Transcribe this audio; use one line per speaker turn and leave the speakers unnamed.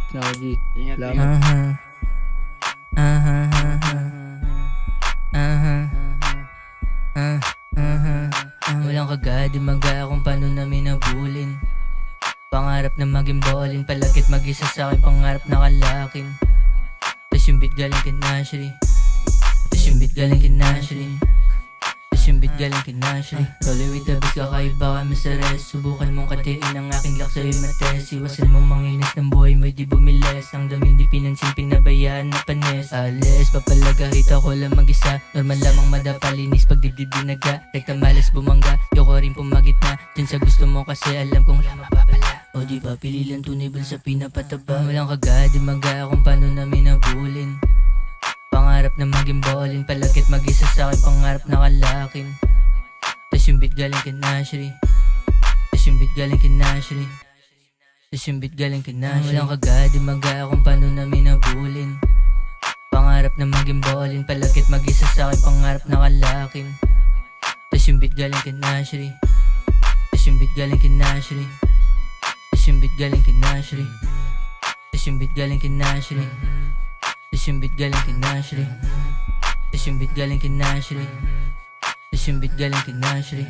Nako G.
Ingat,
Salamat.
ingat.
Walang kagad, di maga kung paano namin nabulin. Pangarap na maging ballin, palagit mag-isa sa akin, pangarap na kalakin. Tas yung beat galing kay Nashri, tas yung beat galing kay Nashri, tas yung beat galing kay Nashri. Tuloy with the beats, kakaiba kami sa rest. Subukan mong katiin ang aking lak sa'yo'y mates. Iwasan mong manginis ng buhay mo'y di bumiles. Ang daming di pinansin, pinabayaan na panes. Alis, papalagahit ako lang mag-isa. Normal lamang madapalinis pag dibdib dinaga. Rekta malas bumangga, yoko rin pumagitna. Dun sa gusto mo kasi alam kong wala mapapala. O di ba pili lang tunibal sa pinapataba. Walang kagad, di maga kung paano namin nabulin. Pangarap na maging ballin, palagit mag-isa sa akin, pangarap na kalakin. Tas yung beat galing kay Nashri, tas yung beat galing kay Nashri, tas yung beat galing kay Nashri. Walang kagad, di maga kung paano namin nabulin. Pangarap na maging ballin, palagit mag-isa sa akin, pangarap na kalakin. Tas yung beat galing kay Nashri, tas yung beat galing kay Nashri, tas yung beat galing kay Nashri, tas yung beat galing kay Nashri, tas yung beat galing kay Nashri, tas yung beat galing kay Nashri, tas yung beat galing kay Nashri.